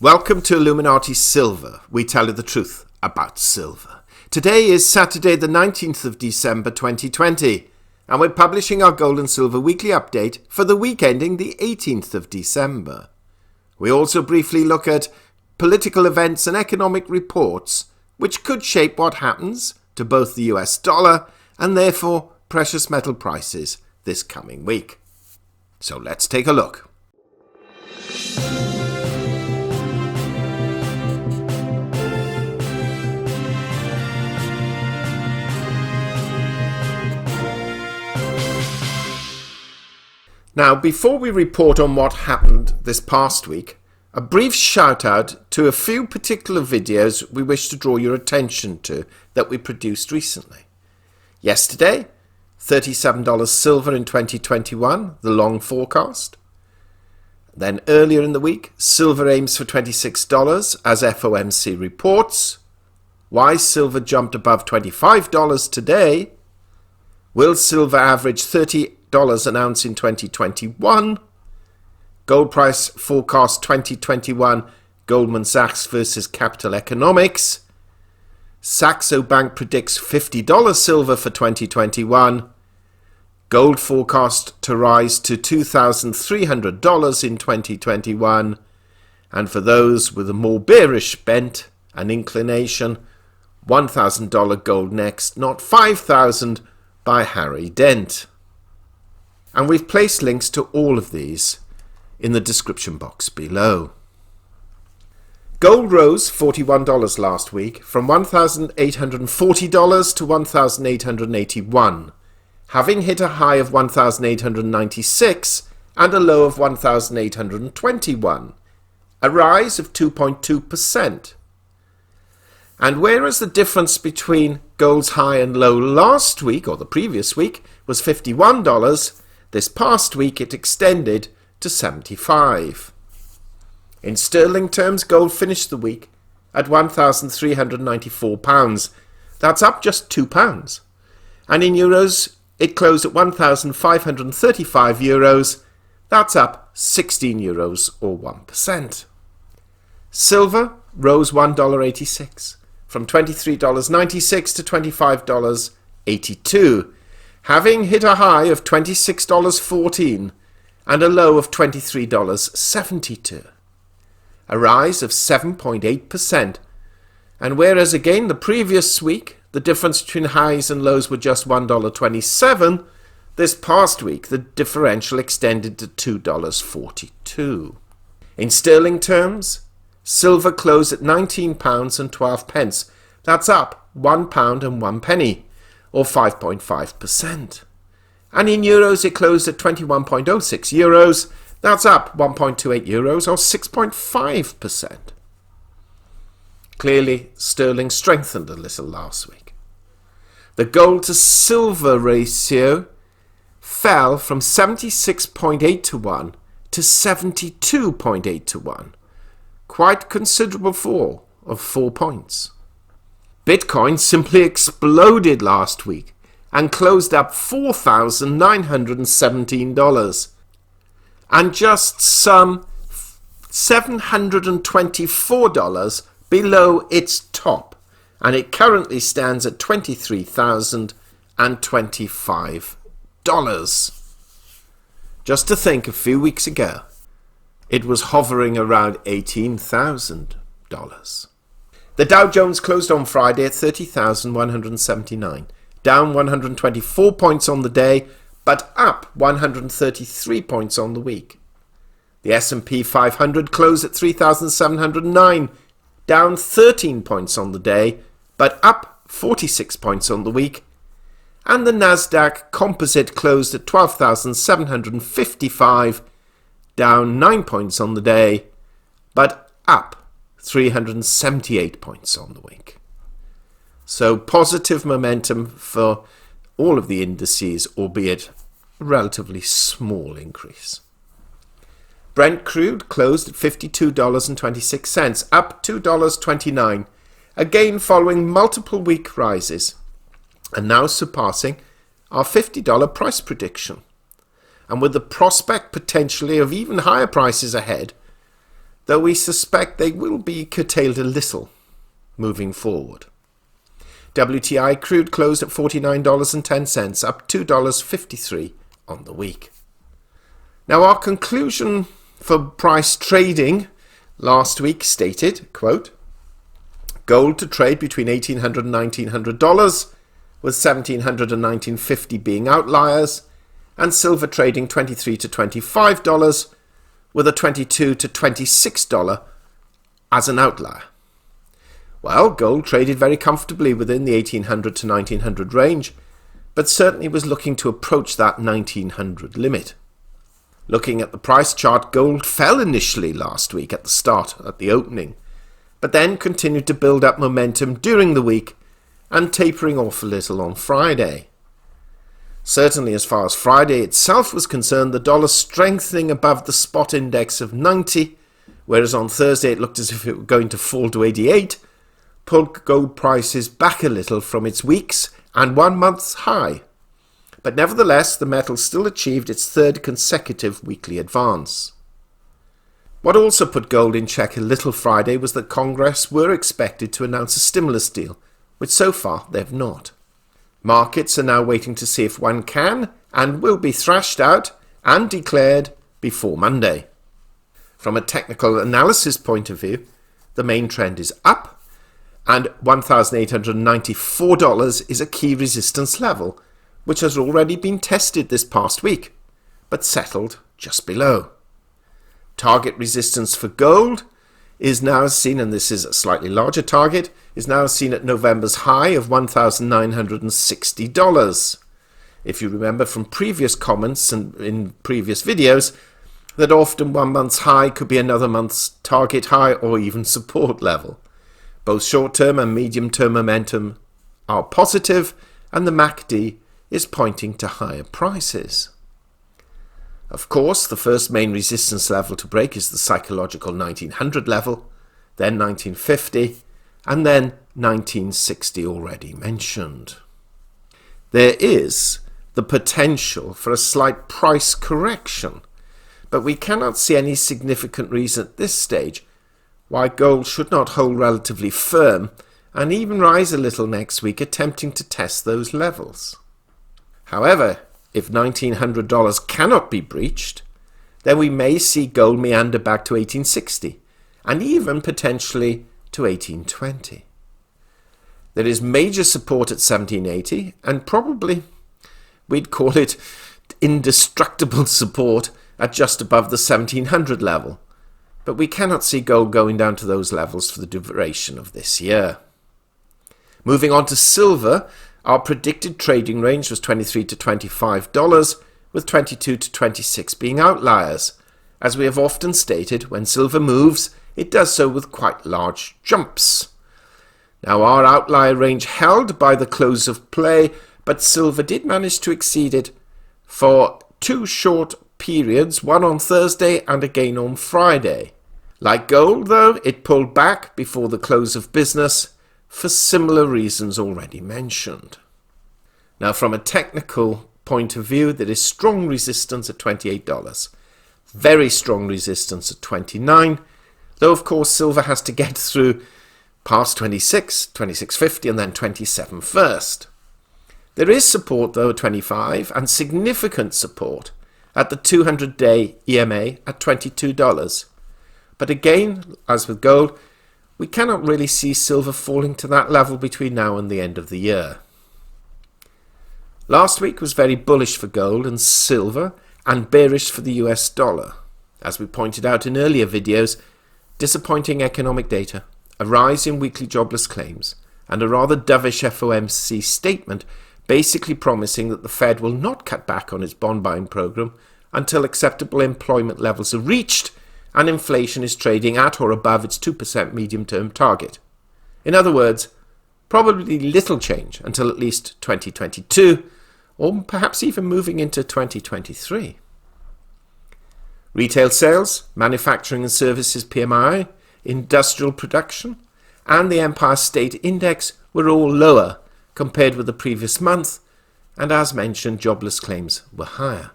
Welcome to Illuminati Silver. We tell you the truth about silver. Today is Saturday the 19th of December 2020, and we're publishing our gold and silver weekly update for the week ending the 18th of December. We also briefly look at political events and economic reports which could shape what happens to both the US dollar and therefore precious metal prices this coming week. So let's take a look. Now, before we report on what happened this past week, a brief shout out to a few particular videos we wish to draw your attention to that we produced recently. Yesterday, $37 silver in 2021, the long forecast. Then earlier in the week, silver aims for $26 as FOMC reports. Why silver jumped above $25 today? Will silver average $30 an ounce in 2021? Gold price forecast 2021, Goldman Sachs versus Capital Economics. Saxo Bank predicts $50 silver for 2021. Gold forecast to rise to $2,300 in 2021. And for those with a more bearish bent and inclination, $1,000 gold next, not $5,000 by Harry Dent. And we've placed links to all of these in the description box below. Gold rose $41 last week from $1,840 to $1,881, having hit a high of $1,896 and a low of $1,821, a rise of 2.2%. And whereas the difference between gold's high and low last week, or the previous week, was $51, this past week it extended to $75. In sterling terms, gold finished the week at £1,394. That's up just £2. And in euros, it closed at €1,535. That's up 16 euros or 1%. Silver rose $1.86 from $23.96 to $25.82, having hit a high of $26.14 and a low of $23.72, a rise of 7.8%. And whereas again the previous week the difference between highs and lows were just $1.27, this past week the differential extended to $2.42. In sterling terms, silver closed at £19.12. That's up £1 and 1 penny, or 5.5%. And in euros it closed at 21.06 euros. That's up 1.28 euros, or 6.5%. Clearly, sterling strengthened a little last week. The gold to silver ratio fell from 76.8 to 1 to 72.8 to 1. Quite considerable fall of 4 points. Bitcoin simply exploded last week and closed up $4,917 and just some $724 below its top, and it currently stands at $23,025. Just to think, a few weeks ago it was hovering around $18,000. The Dow Jones closed on Friday at 30,179, down 124 points on the day, but up 133 points on the week. The S&P 500 closed at 3,709, down 13 points on the day, but up 46 points on the week. And the Nasdaq Composite closed at 12,755, down 9 points on the day, but up 378 points on the week. So positive momentum for all of the indices, albeit a relatively small increase. Brent crude closed at $52.26, up $2.29, again following multiple week rises, and now surpassing our $50 price prediction. And with the prospect potentially of even higher prices ahead, though we suspect they will be curtailed a little moving forward. WTI crude closed at $49.10, up $2.53 on the week. Now, our conclusion for price trading last week stated, quote, gold to trade between $1,800 and $1,900, with $1,700 and $1,950 being outliers, and silver trading $23 to $25, with a $22 to $26 as an outlier. Well, gold traded very comfortably within the 1800 to 1900 range, but certainly was looking to approach that 1900 limit. Looking at the price chart, gold fell initially last week at the opening, but then continued to build up momentum during the week and tapering off a little on Friday. Certainly as far as Friday itself was concerned, the dollar strengthening above the spot index of 90, whereas on Thursday it looked as if it were going to fall to 88, pulled gold prices back a little from its week's and 1 month's high. But nevertheless, the metal still achieved its third consecutive weekly advance. What also put gold in check a little Friday was that Congress were expected to announce a stimulus deal, which so far they've not. Markets are now waiting to see if one can and will be thrashed out and declared before Monday. From a technical analysis point of view, the main trend is up, and $1,894 is a key resistance level, which has already been tested this past week, but settled just below. Target resistance for gold is now seen, and this is a slightly larger target, is now seen at November's high of $1,960. If you remember from previous comments and in previous videos, that often 1 month's high could be another month's target high or even support level. Both short-term and medium-term momentum are positive, and the MACD is pointing to higher prices. Of course, the first main resistance level to break is the psychological 1900 level, then 1950, and then 1960 already mentioned. There is the potential for a slight price correction, but we cannot see any significant reason at this stage why gold should not hold relatively firm and even rise a little next week, attempting to test those levels. However, if $1,900 cannot be breached, then we may see gold meander back to 1860 and even potentially to 1820. There is major support at 1780 and probably we'd call it indestructible support at just above the 1700 level, but we cannot see gold going down to those levels for the duration of this year. Moving on to silver, our predicted trading range was $23 to $25, with $22 to $26 being outliers. As we have often stated, when silver moves, it does so with quite large jumps. Now, our outlier range held by the close of play, but silver did manage to exceed it for 2 short periods, one on Thursday and again on Friday. Like gold, though, it pulled back before the close of business for similar reasons already mentioned. Now, from a technical point of view, there is strong resistance at $28, very strong resistance at $29, though of course silver has to get through past 26, 26.50 and then 27 first. There is support though at 25 and significant support at the 200-day EMA at $22. But again, as with gold, we cannot really see silver falling to that level between now and the end of the year. Last week was very bullish for gold and silver and bearish for the US dollar. As we pointed out in earlier videos, disappointing economic data, a rise in weekly jobless claims, and a rather dovish FOMC statement basically promising that the Fed will not cut back on its bond buying program until acceptable employment levels are reached and inflation is trading at or above its 2% medium-term target. In other words, probably little change until at least 2022, or perhaps even moving into 2023. Retail sales, manufacturing and services PMI, industrial production, and the Empire State Index were all lower compared with the previous month, and as mentioned, jobless claims were higher.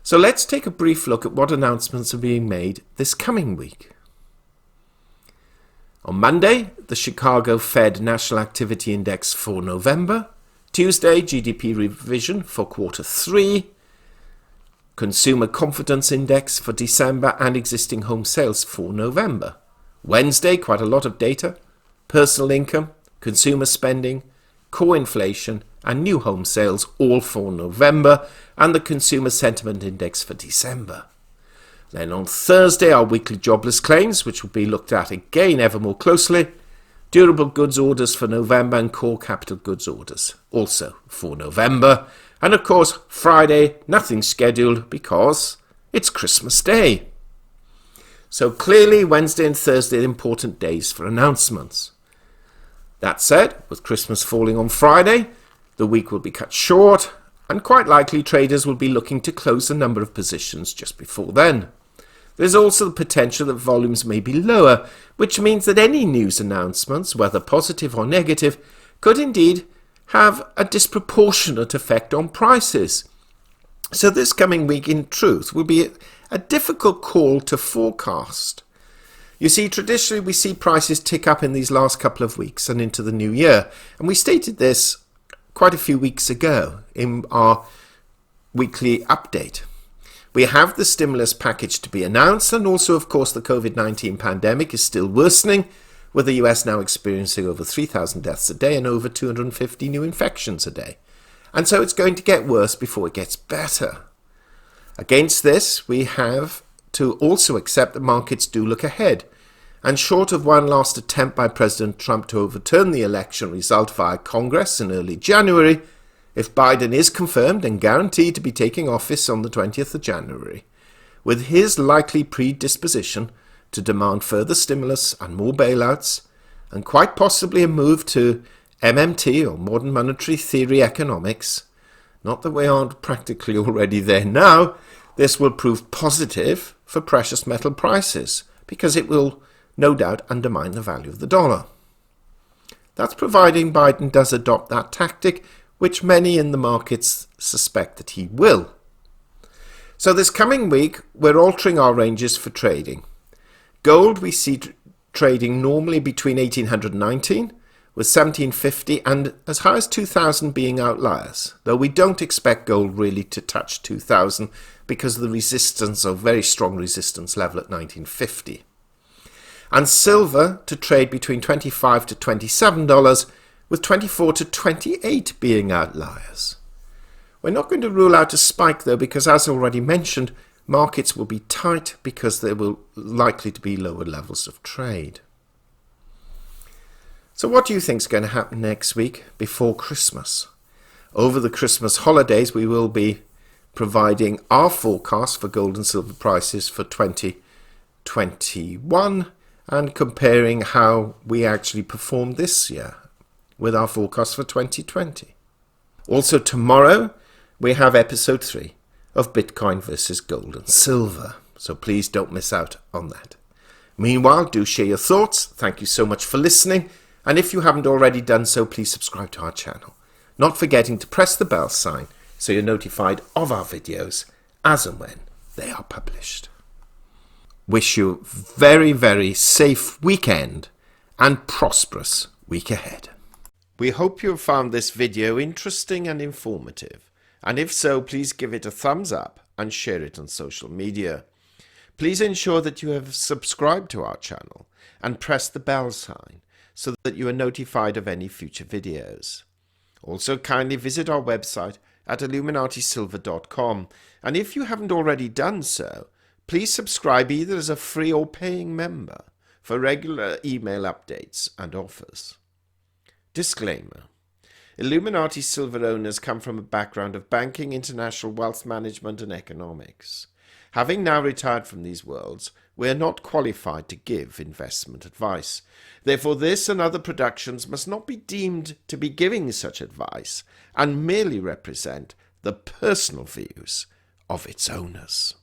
So let's take a brief look at what announcements are being made this coming week. On Monday, the Chicago Fed National Activity Index for November. Tuesday, GDP revision for quarter 3. Consumer Confidence Index for December and existing home sales for November. Wednesday, quite a lot of data. Personal income, consumer spending, core inflation and new home sales all for November, and the Consumer Sentiment Index for December. Then on Thursday, our weekly jobless claims, which will be looked at again ever more closely. Durable goods orders for November and core capital goods orders also for November. And of course, Friday, nothing scheduled because it's Christmas Day. So clearly, Wednesday and Thursday are important days for announcements. That said, with Christmas falling on Friday, the week will be cut short, and quite likely traders will be looking to close a number of positions just before then. There's also the potential that volumes may be lower, which means that any news announcements, whether positive or negative, could indeed have a disproportionate effect on prices. So this coming week, in truth, will be a difficult call to forecast. You see, traditionally we see prices tick up in these last couple of weeks and into the new year, and we stated this quite a few weeks ago in our weekly update. We have the stimulus package to be announced, and also, of course, the COVID-19 pandemic is still worsening, with the US now experiencing over 3,000 deaths a day and over 250 new infections a day. And so it's going to get worse before it gets better. Against this, we have to also accept that markets do look ahead. And short of one last attempt by President Trump to overturn the election result via Congress in early January, if Biden is confirmed and guaranteed to be taking office on the 20th of January, with his likely predisposition to demand further stimulus and more bailouts, and quite possibly a move to MMT or modern monetary theory economics, not that we aren't practically already there now, this will prove positive for precious metal prices, because it will no doubt undermine the value of the dollar. That's providing Biden does adopt that tactic, which many in the markets suspect that he will. So this coming week, we're altering our ranges for trading. Gold we see trading normally between 1819 with 1750 and as high as 2000 being outliers, though we don't expect gold really to touch 2000 because of the resistance or very strong resistance level at 1950. And silver to trade between $25 to $27 with 24 to 28 being outliers. We're not going to rule out a spike though, because as already mentioned, markets will be tight because there will likely to be lower levels of trade. So what do you think is going to happen next week before Christmas? Over the Christmas holidays, we will be providing our forecast for gold and silver prices for 2021 and comparing how we actually performed this year with our forecast for 2020. Also tomorrow, we have episode 3 of Bitcoin versus gold and silver. So please don't miss out on that. Meanwhile, do share your thoughts. Thank you so much for listening. And if you haven't already done so, please subscribe to our channel. Not forgetting to press the bell sign so you're notified of our videos as and when they are published. Wish you a very, very safe weekend and prosperous week ahead. We hope you have found this video interesting and informative. And if so, please give it a thumbs up and share it on social media. Please ensure that you have subscribed to our channel and press the bell sign so that you are notified of any future videos. Also, kindly visit our website at illuminatisilver.com, and if you haven't already done so, please subscribe either as a free or paying member for regular email updates and offers. Disclaimer. Illuminati Silver owners come from a background of banking, international wealth management and economics. Having now retired from these worlds, we are not qualified to give investment advice. Therefore, this and other productions must not be deemed to be giving such advice and merely represent the personal views of its owners.